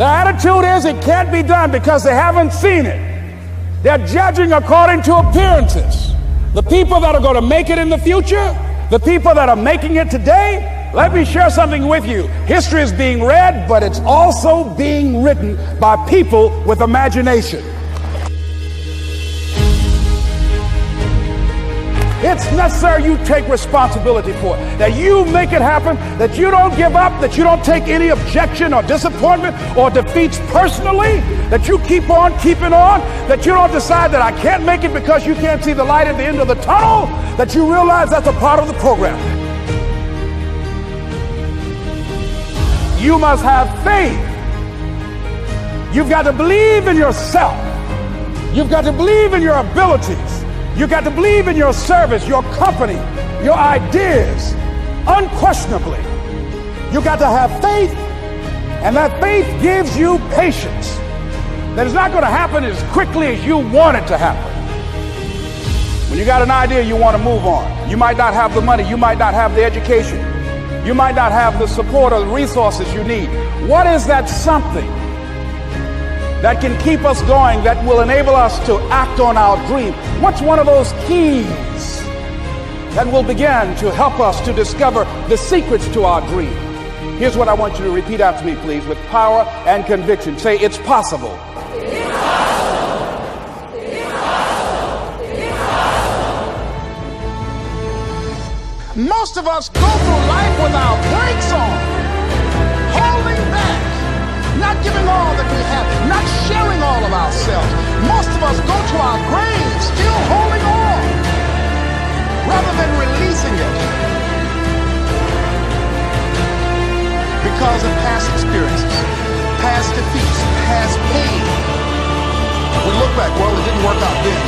The attitude is it can't be done because they haven't seen it. They're judging according to appearances. The people that are going to make it in the future, the people that are making it today, let me share something with you. History is being read, but it's also being written by people with imagination. It's necessary you take responsibility for it, that you make it happen, that you don't give up, that you don't take any objection or disappointment or defeats personally, that you keep on keeping on, that you don't decide that I can't make it because you can't see the light at the end of the tunnel, that you realize that's a part of the program. You must have faith. You've got to believe in yourself. You've got to believe in your abilities. You got to believe in your service, your company, your ideas, unquestionably. You got to have faith, and that faith gives you patience. That it's not going to happen as quickly as you want it to happen. When you got an idea, you want to move on. You might not have the money, you might not have the education, you might not have the support or the resources you need. What is that something that can keep us going, that will enable us to act on our dream? What's one of those keys that will begin to help us to discover the secrets to our dream? Here's what I want you to repeat after me, please, with power and conviction. Say, it's possible. It's possible. It's possible. It's possible. Most of us go through life with our brakes on, holding back, not giving all that we have, not sharing all of ourselves. Most of us go to our graves still holding on rather than releasing it because of past experiences, past defeats, past pain. We look back, well, it didn't work out then.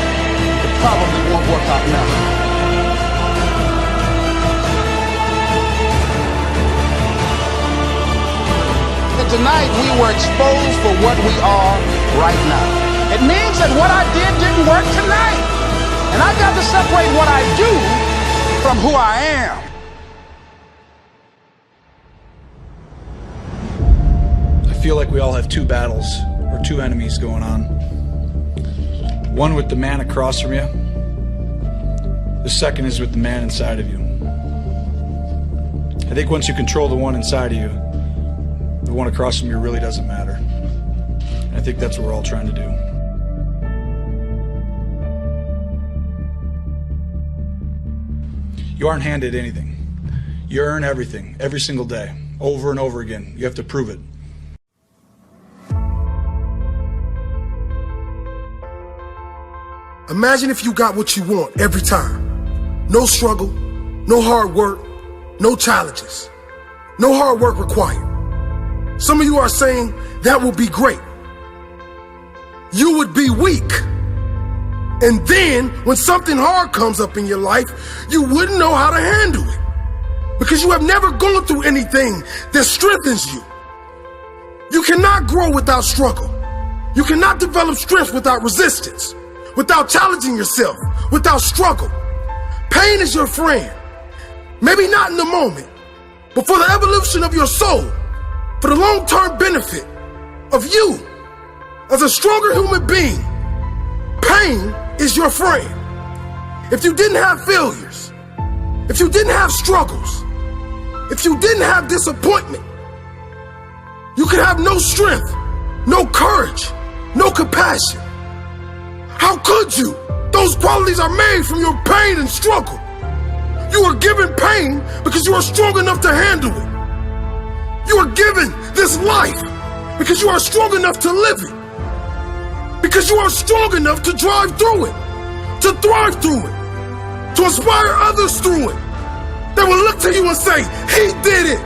It probably won't work out now. Tonight we were exposed for what we are right now. It means that what I did didn't work tonight. And I've got to separate what I do from who I am. I feel like we all have two battles or two enemies going on. One with the man across from you. The second is with the man inside of you. I think once you control the one inside of you, the one across from you really doesn't matter. And I think that's what we're all trying to do. You aren't handed anything. You earn everything, every single day, over and over again. You have to prove it. Imagine if you got what you want every time. No struggle, no hard work, no challenges, no hard work required. Some of you are saying that will be great. You would be weak. And then when something hard comes up in your life, you wouldn't know how to handle it because you have never gone through anything that strengthens you. You cannot grow without struggle. You cannot develop strength without resistance, without challenging yourself, without struggle. Pain is your friend. Maybe not in the moment, but for the evolution of your soul, for the long-term benefit of you as a stronger human being, pain is your friend. If you didn't have failures, if you didn't have struggles, if you didn't have disappointment, you could have no strength, no courage, no compassion. How could you? Those qualities are made from your pain and struggle. You are given pain because you are strong enough to handle it. You are given this life because you are strong enough to live it. Because you are strong enough to drive through it, to thrive through it, to inspire others through it. They will look to you and say, he did it,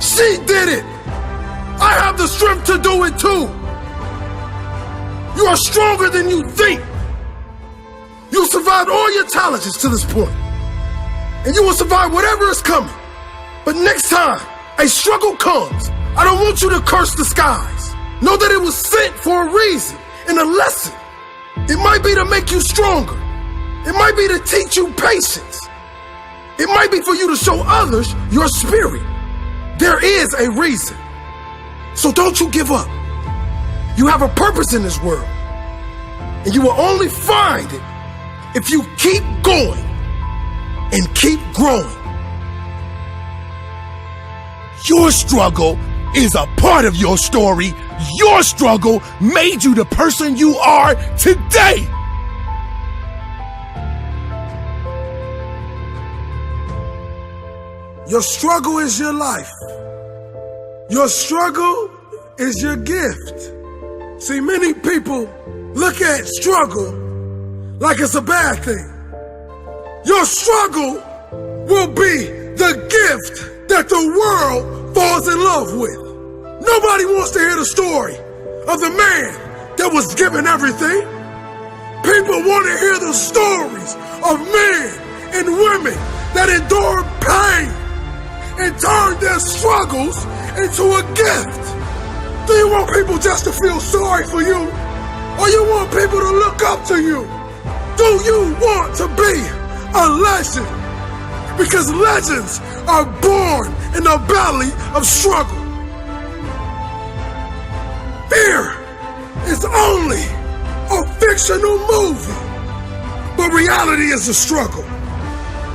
she did it, I have the strength to do it too. You are stronger than you think. You survived all your challenges to this point, and you will survive whatever is coming. But next time a struggle comes, I don't want you to curse the skies. Know that it was sent for a reason and a lesson. It might be to make you stronger. It might be to teach you patience. It might be for you to show others your spirit. There is a reason. So don't you give up. You have a purpose in this world. And you will only find it if you keep going and keep growing. Your struggle is a part of your story. Your struggle made you the person you are today. Your struggle is your life. Your struggle is your gift. See, many people look at struggle like it's a bad thing. Your struggle will be the gift that the world falls in love with. Nobody wants to hear the story of the man that was given everything. People want to hear the stories of men and women that endured pain and turned their struggles into a gift. Do you want people just to feel sorry for you? Or you want people to look up to you? Do you want to be a legend? Because legends are born in the belly of struggle. Fear is only a fictional movie, but reality is the struggle.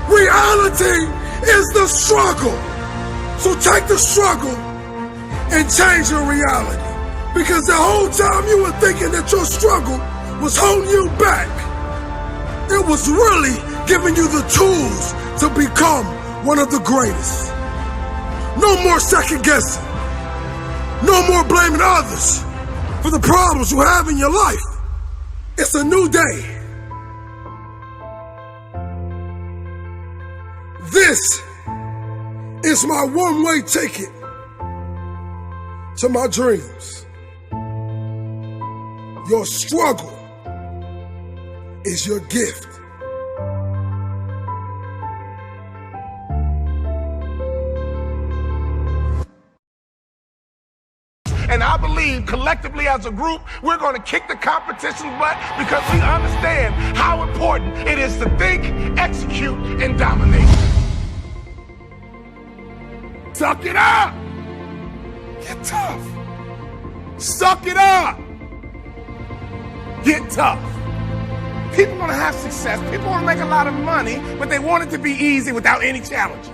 Reality is the struggle. So take the struggle and change your reality. Because the whole time you were thinking that your struggle was holding you back, it was really giving you the tools to become one of the greatest. No more second guessing. No more blaming others for the problems you have in your life. It's a new day. This is my one-way ticket to my dreams. Your struggle is your gift. And I believe collectively as a group, we're going to kick the competition's butt because we understand how important it is to think, execute, and dominate. Suck it up. Get tough. Suck it up. Get tough. People want to have success. People want to make a lot of money, but they want it to be easy without any challenges.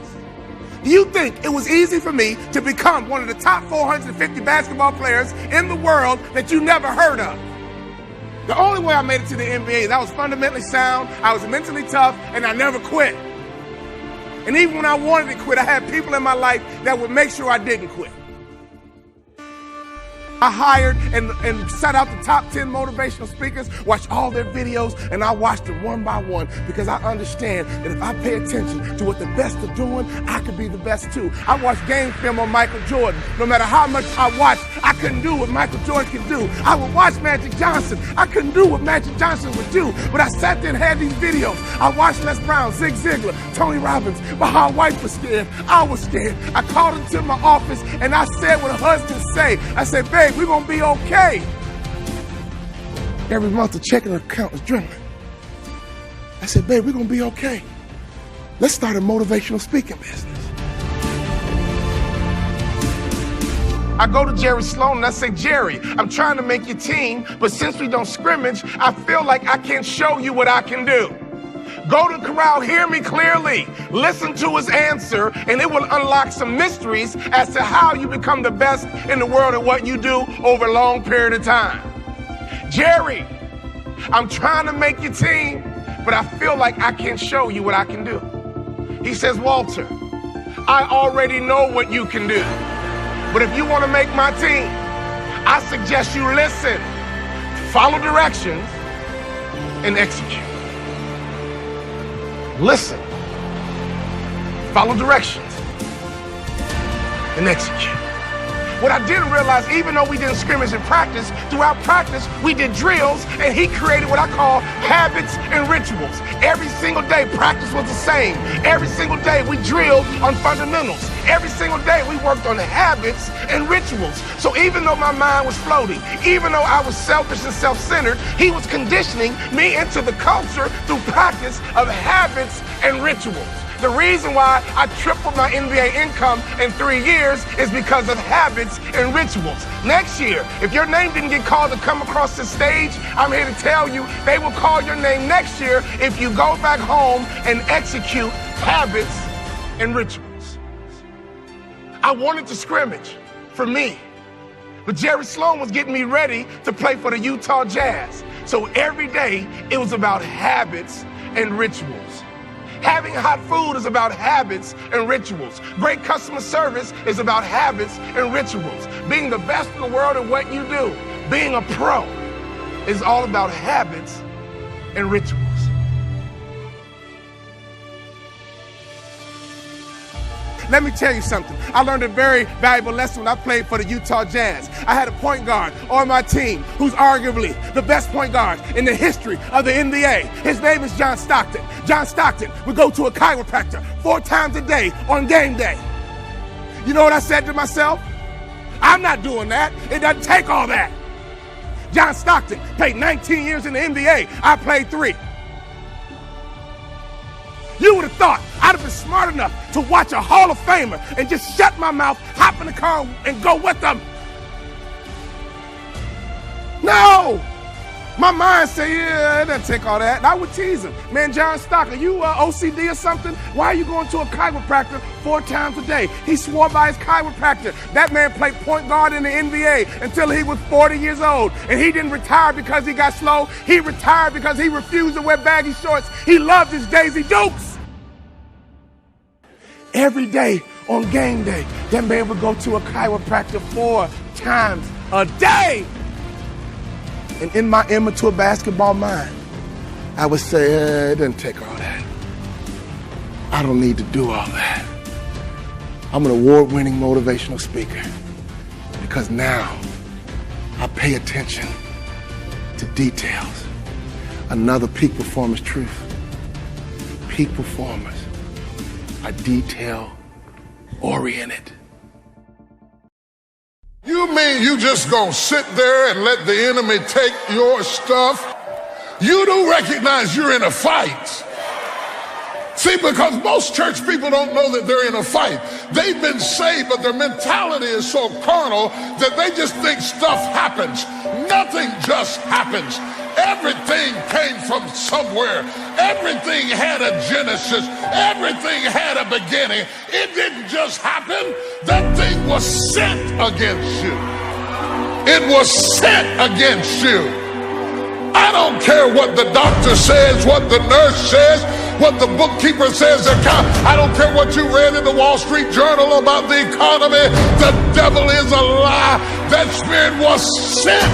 Do you think it was easy for me to become one of the top 450 basketball players in the world that you never heard of? The only way I made it to the NBA is I was fundamentally sound, I was mentally tough, and I never quit. And even when I wanted to quit, I had people in my life that would make sure I didn't quit. I hired and set out the top 10 motivational speakers, watched all their videos, and I watched them one by one because I understand that if I pay attention to what the best are doing, I could be the best too. I watched game film on Michael Jordan. No matter how much I watched, I couldn't do what Michael Jordan could do. I would watch Magic Johnson. I couldn't do what Magic Johnson would do, but I sat there and had these videos. I watched Les Brown, Zig Ziglar, Tony Robbins. My wife was scared. I was scared. I called into my office and I said what husbands say. I said, babe, we're going to be okay. Every month the checking account was dwindling. I said, babe, we're going to be okay. Let's start a motivational speaking business. I go to Jerry Sloan and I say, Jerry, I'm trying to make your team, but since we don't scrimmage, I feel like I can't show you what I can do. Go to Corral, hear me clearly, listen to his answer, and it will unlock some mysteries as to how you become the best in the world at what you do over a long period of time. Jerry, I'm trying to make your team, but I feel like I can't show you what I can do. He says, Walter, I already know what you can do, but if you want to make my team, I suggest you listen, follow directions, and execute. Listen, follow directions, and execute. What I didn't realize, even though we didn't scrimmage in practice, throughout practice, we did drills, and he created what I call habits and rituals. Every single day, practice was the same. Every single day, we drilled on fundamentals. Every single day, we worked on habits and rituals. So even though my mind was floating, even though I was selfish and self-centered, he was conditioning me into the culture through practice of habits and rituals. The reason why I tripled my NBA income in 3 years is because of habits and rituals. Next year, if your name didn't get called to come across the stage, I'm here to tell you they will call your name next year if you go back home and execute habits and rituals. I wanted to scrimmage for me, but Jerry Sloan was getting me ready to play for the Utah Jazz. So every day it was about habits and rituals. Having hot food is about habits and rituals. Great customer service is about habits and rituals. Being the best in the world at what you do, being a pro, is all about habits and rituals. Let me tell you something. I learned a very valuable lesson when I played for the Utah Jazz. I had a point guard on my team who's arguably the best point guard in the history of the NBA. His name is John Stockton. John Stockton would go to a chiropractor 4 times a day on game day. You know what I said to myself? I'm not doing that. It doesn't take all that. John Stockton played 19 years in the NBA. I played 3. You would have thought I'd have been smart enough to watch a Hall of Famer and just shut my mouth, hop in the car, and go with them. No! My mind said, yeah, it doesn't take all that. And I would tease him. Man, John Stockton, you OCD or something? Why are you going to a chiropractor 4 times a day? He swore by his chiropractor. That man played point guard in the NBA until he was 40 years old. And he didn't retire because he got slow. He retired because he refused to wear baggy shorts. He loved his Daisy Dukes. Every day on game day, that man would go to a chiropractor 4 times a day. And in my immature basketball mind, I would say, it doesn't take all that. I don't need to do all that. I'm an award-winning motivational speaker because now I pay attention to details. Another peak performance truth. Peak performers are detail-oriented. You mean you just gonna sit there and let the enemy take your stuff? You do recognize you're in a fight. See, because most church people don't know that they're in a fight. They've been saved, but their mentality is so carnal that they just think stuff happens. Nothing just happens. Everything came from somewhere. Everything had a genesis. Everything had a beginning. It didn't just happen. That thing was sent against you. It was sent against you. I don't care what the doctor says, what the nurse says, what the bookkeeper says. I don't care what you read in the Wall Street Journal about the economy. The devil is a lie. That spirit was sent.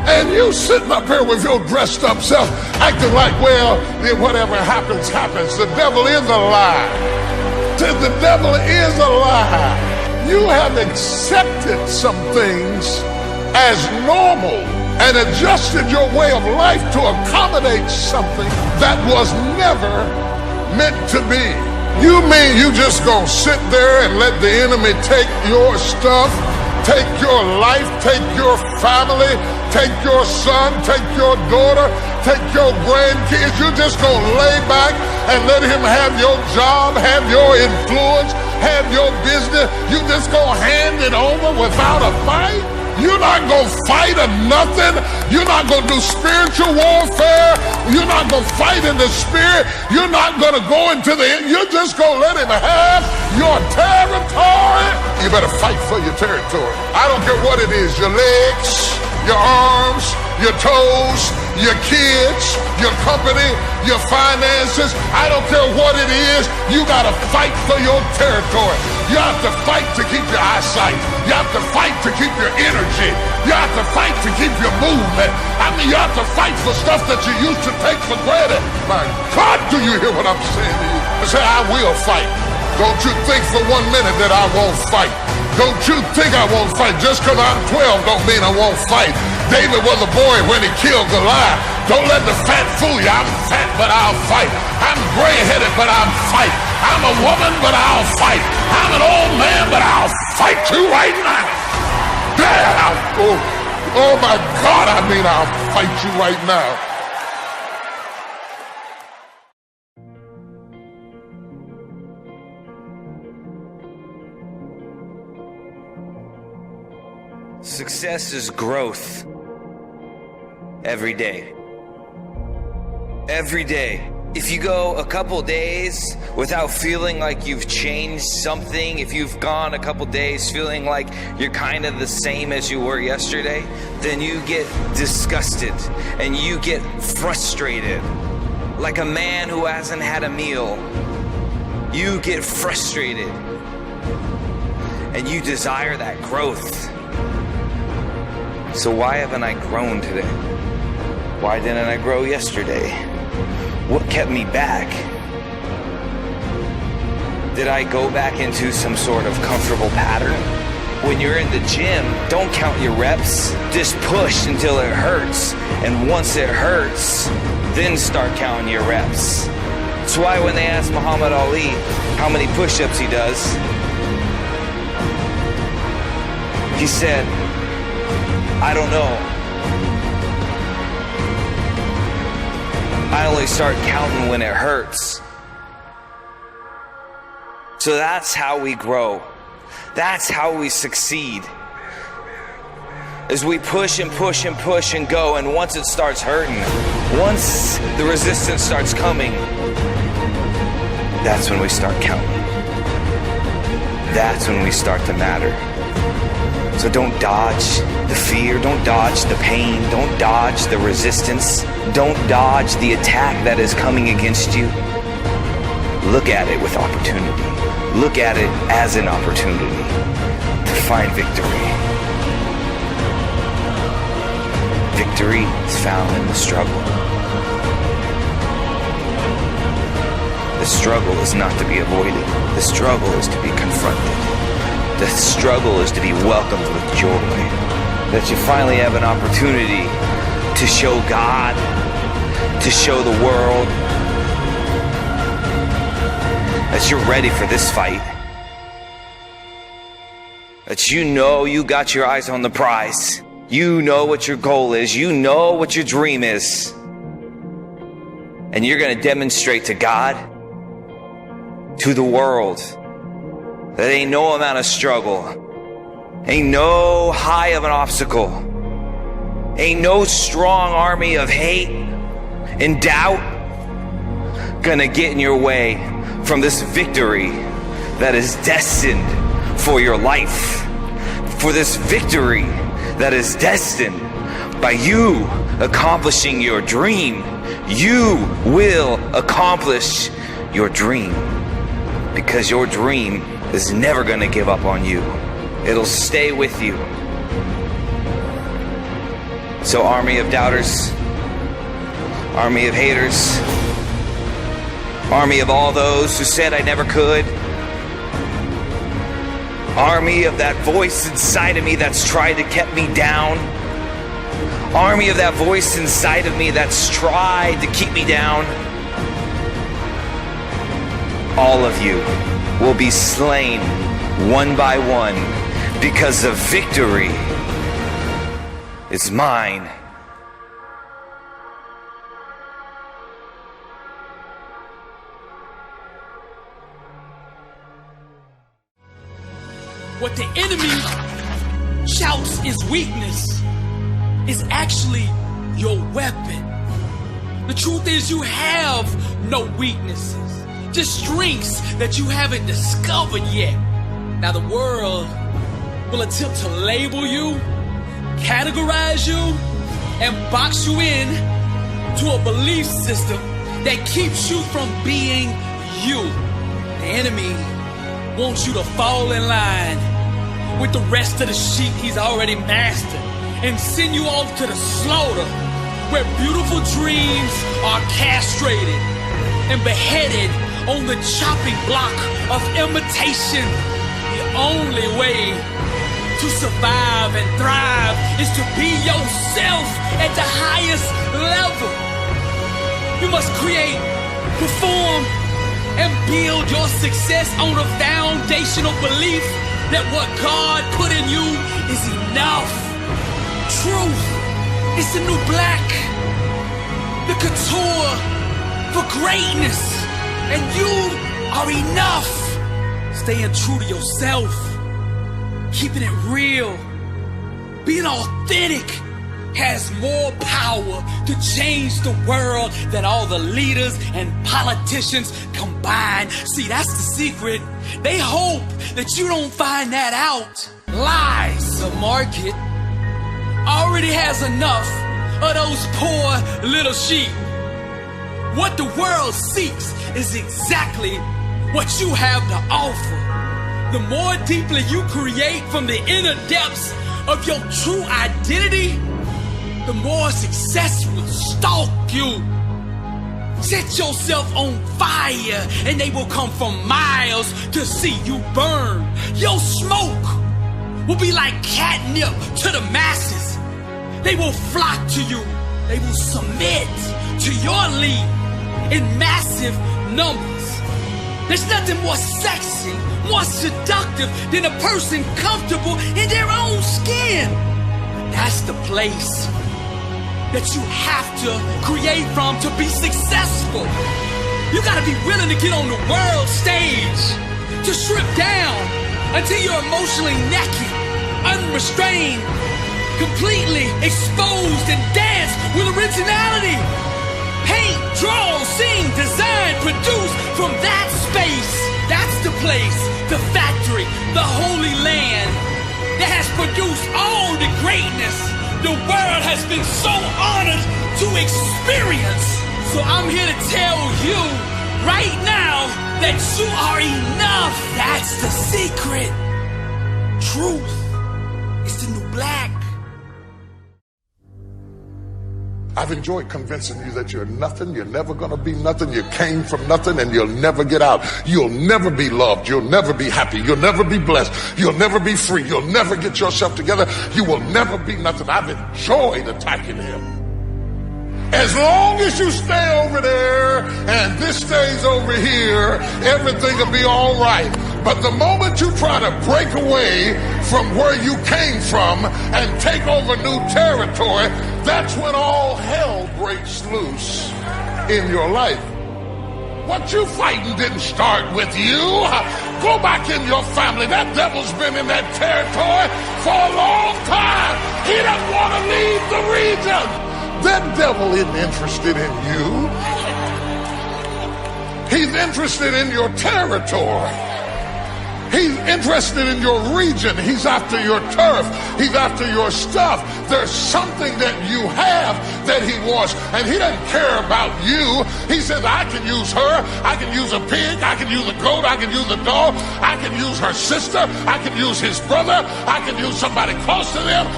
And you sitting up here with your dressed up self, acting like, well, whatever happens, happens. The devil is a lie. The devil is a lie. You have accepted some things as normal and adjusted your way of life to accommodate something that was never meant to be. You mean you just gonna sit there and let the enemy take your stuff, take your life, take your family, take your son, take your daughter, take your grandkids? You're just gonna lay back and let him have your job, have your influence, have your business? You just gonna hand it over without a fight? You're not gonna fight or nothing. You're not gonna do spiritual warfare. You're not gonna fight in the spirit. You're not gonna go into the end. You're just gonna let him have your territory. You better fight for your territory. I don't care what it is, your legs, your arms, your toes, your kids, your company, your finances. I don't care what it is. You gotta fight for your territory. You have to fight to keep your eyesight. You have to fight to keep your energy. You have to fight to keep your movement. I mean, you have to fight for stuff that you used to take for granted. My God, do you hear what I'm saying to you? I say, I will fight. Don't you think for 1 minute that I won't fight. Don't you think I won't fight. Just because I'm 12 don't mean I won't fight. David was a boy when he killed Goliath. Don't let the fat fool you. I'm fat, but I'll fight. I'm gray-headed, but I'll fight. I'm a woman, but I'll fight. I'm an old man, but I'll fight you right now. Oh my God, I mean, I'll fight you right now. Success is growth. Every day. Every day. If you go a couple days without feeling like you've changed something, if you've gone a couple days feeling like you're kind of the same as you were yesterday, then you get disgusted and you get frustrated. Like a man who hasn't had a meal, you get frustrated and you desire that growth. So why haven't I grown today? Why didn't I grow yesterday? What kept me back? Did I go back into some sort of comfortable pattern? When you're in the gym, don't count your reps. Just push until it hurts. And once it hurts, then start counting your reps. That's why when they asked Muhammad Ali how many push-ups he does, he said, I don't know. I only start counting when it hurts. So that's how we grow. That's how we succeed. As we push and push and push and go, and once it starts hurting, once the resistance starts coming, that's when we start counting. That's when we start to matter. So don't dodge the fear, don't dodge the pain, don't dodge the resistance, don't dodge the attack that is coming against you. Look at it with opportunity. Look at it as an opportunity to find victory. Victory is found in the struggle. The struggle is not to be avoided. The struggle is to be confronted. The struggle is to be welcomed with joy. That you finally have an opportunity to show God, to show the world, that you're ready for this fight. That you know you got your eyes on the prize. You know what your goal is. You know what your dream is. And you're going to demonstrate to God, to the world, that ain't no amount of struggle, ain't no high of an obstacle, ain't no strong army of hate and doubt gonna get in your way from this victory that is destined for your life, for this victory that is destined by you accomplishing your dream. You will accomplish your dream, because your dream is never going to give up on you. It'll stay with you. So army of doubters, army of haters, army of all those who said I never could, army of that voice inside of me that's tried to keep me down, army of that voice inside of me that's tried to keep me down, all of you will be slain one by one, because the victory is mine. What the enemy shouts is weakness is actually your weapon. The truth is, you have no weaknesses, just strengths that you haven't discovered yet. Now the world will attempt to label you, categorize you, and box you in to a belief system that keeps you from being you. The enemy wants you to fall in line with the rest of the sheep he's already mastered and send you off to the slaughter, where beautiful dreams are castrated and beheaded on the chopping block of imitation. The only way to survive and thrive is to be yourself at the highest level. You must create, perform, and build your success on a foundational belief that what God put in you is enough. Truth is the new black, the couture for greatness, and you are enough. Staying true to yourself, keeping it real, Being authentic has more power to change the world than all the leaders and politicians combined. See, that's the secret. They hope that you don't find that out. Lies. The market already has enough of those poor little sheep. What the world seeks is exactly what you have to offer. The more deeply you create from the inner depths of your true identity, the more success will stalk you. Set yourself on fire and they will come from miles to see you burn. Your smoke will be like catnip to the masses. They will flock to you. They will submit to your lead in massive numbers. There's nothing more sexy, more seductive than a person comfortable in their own skin. That's the place that you have to create from to be successful. You gotta be willing to get on the world stage, to strip down until you're emotionally naked, unrestrained, completely exposed, and dance with originality. Paint, draw, sing, design, produce from that space. That's the place, the factory, the holy land that has produced all the greatness the world has been so honored to experience. So I'm here to tell you right now that you are enough. That's the secret. Truth is the new black. I've enjoyed convincing you that you're nothing, you're never gonna be nothing, you came from nothing, and you'll never get out. You'll never be loved, you'll never be happy, you'll never be blessed, you'll never be free, you'll never get yourself together, you will never be nothing. I've enjoyed attacking him. As long as you stay over there and this stays over here, everything will be all right. But the moment you try to break away from where you came from and take over new territory, that's when all hell breaks loose in your life. What you fighting didn't start with you. Go back in your family. That devil's been in that territory for a long time. He doesn't want to leave the region. That devil isn't interested in you. He's interested in your territory. He's interested in your region. He's after your turf. He's after your stuff. There's something that you have that he wants, and he doesn't care about you. He says, I can use her. I can use a pig. I can use a goat. I can use a dog. I can use her sister. I can use his brother. I can use somebody close to them.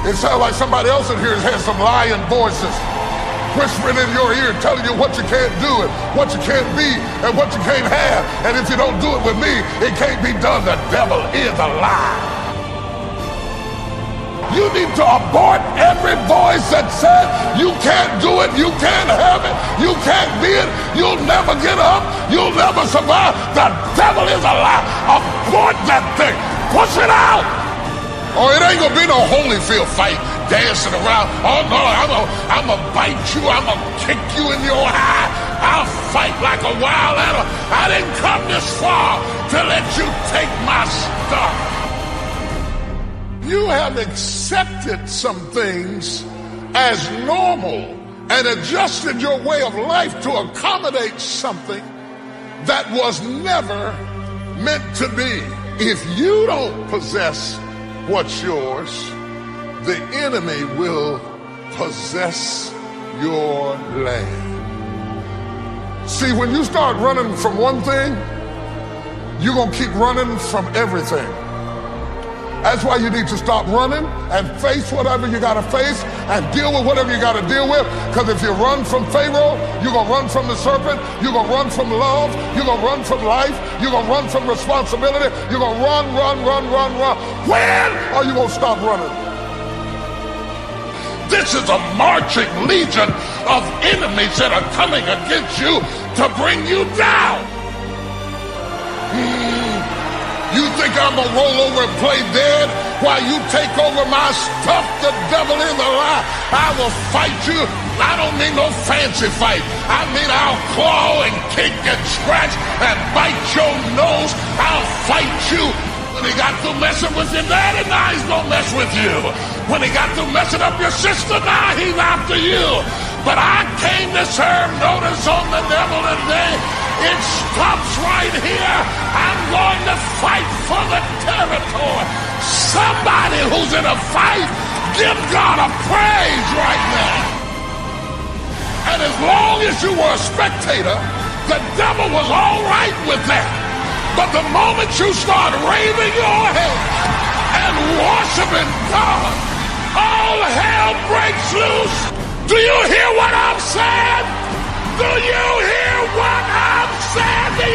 It sounds like somebody else in here has some lying voices whispering in your ear, telling you what you can't do and what you can't be and what you can't have. And if you don't do it with me, it can't be done. The devil is a lie. You need to abort every voice that says you can't do it, you can't have it, you can't be it, you'll never get up, you'll never survive. The devil is a lie. Abort that thing. Push it out. Or it ain't gonna be no Holyfield fight dancing around. Oh no, I'm gonna bite you, I'm gonna kick you in your eye. I'll fight like a wild animal. I didn't come this far to let you take my stuff. You have accepted some things as normal and adjusted your way of life to accommodate something that was never meant to be. If you don't possess what's yours, the enemy will possess your land. See, when you start running from one thing, you're gonna keep running from everything. That's why you need to stop running and face whatever you gotta face and deal with whatever you gotta deal with. Because if you run from Pharaoh, you're gonna run from the serpent, you're gonna run from love, you're gonna run from life, you're gonna run from responsibility, you're gonna run. When are you gonna stop running? This is a marching legion of enemies that are coming against you to bring you down. You think I'm gonna roll over and play dead while you take over my stuff? The devil is a lie. I will fight you. I don't mean no fancy fight. I mean I'll claw and kick and scratch and bite your nose. I'll fight you When he got through messing with your daddy, now he's gonna mess with you. When he got through messing up your sister, now he's after you. But I came to serve notice on the devil today. It stops right here. I'm going to fight for the territory. Somebody who's in a fight, give God a praise right now. And as long as you were a spectator, the devil was all right with that. But the moment you start raising your head and worshiping God, all hell breaks loose. Do you hear what I'm saying? Do you hear what I'm saying to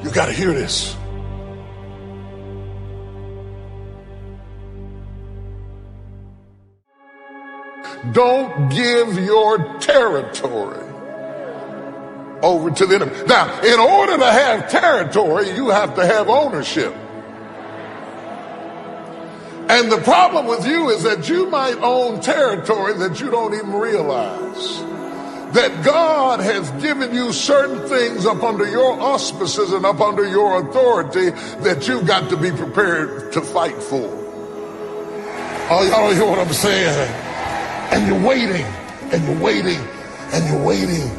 you? You got to hear this. Don't give your territory over to the enemy. Now, in order to have territory, you have to have ownership. And the problem with you is that you might own territory that you don't even realize. That God has given you certain things up under your auspices and up under your authority that you've got to be prepared to fight for. Oh, y'all don't hear what I'm saying? And you're waiting, and you're waiting, and you're waiting,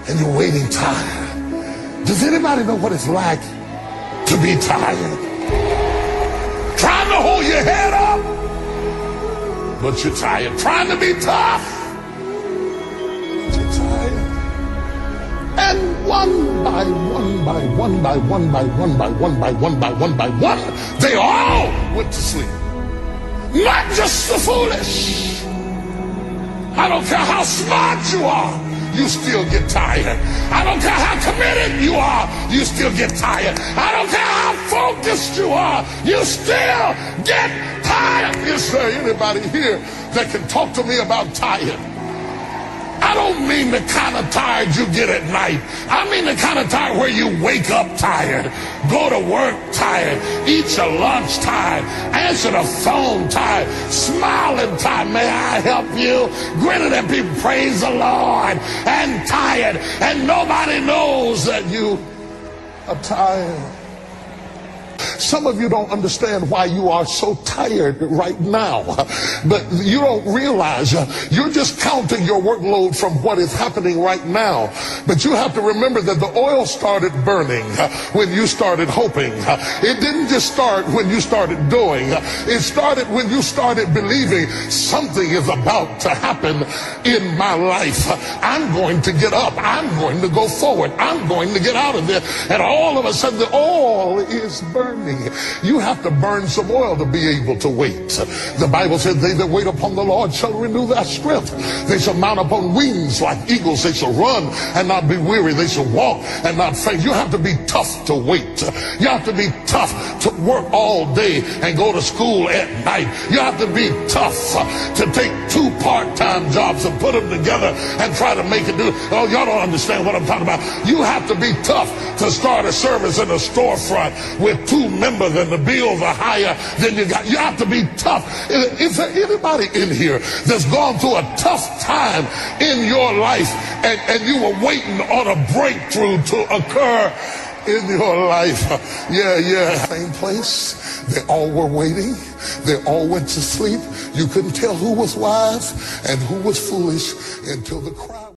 and you're waiting tired. Does anybody know what it's like to be tired? Trying to hold your head up, but you're tired. Trying to be tough, but you're tired. And one by one by one by one by one by one by one by one by one, they all went to sleep. Not just the foolish. I don't care how smart you are, you still get tired. I don't care how committed you are, you still get tired. I don't care how focused you are, you still get tired. Is there anybody here that can talk to me about tired? I don't mean the kind of tired you get at night. I mean the kind of tired where you wake up tired, go to work tired, eat your lunch tired, answer the phone tired, smiling tired, may I help you, grinning at people, praise the Lord, and tired, and nobody knows that you are tired. Some of you don't understand why you are so tired right now, but you don't realize you're just counting your workload from what is happening right now. But you have to remember that the oil started burning when you started hoping. It didn't just start when you started doing. It started when you started believing something is about to happen in my life. I'm going to get up. I'm going to go forward. I'm going to get out of there. And all of a sudden the oil is burning. You have to burn some oil to be able to wait. The Bible said, they that wait upon the Lord shall renew their strength. They shall mount upon wings like eagles. They shall run and not be weary. They shall walk and not faint. You have to be tough to wait. You have to be tough to work all day and go to school at night. You have to be tough to take 2 part-time jobs and put them together and try to make it do. Oh, y'all don't understand what I'm talking about. You have to be tough to start a service in a storefront with 2 members and the bills are higher than you got. You have to be tough. Is there anybody in here that's gone through a tough time in your life and you were waiting on a breakthrough to occur in your life? Yeah. Same place. They all were waiting. They all went to sleep. You couldn't tell who was wise and who was foolish until the crowd.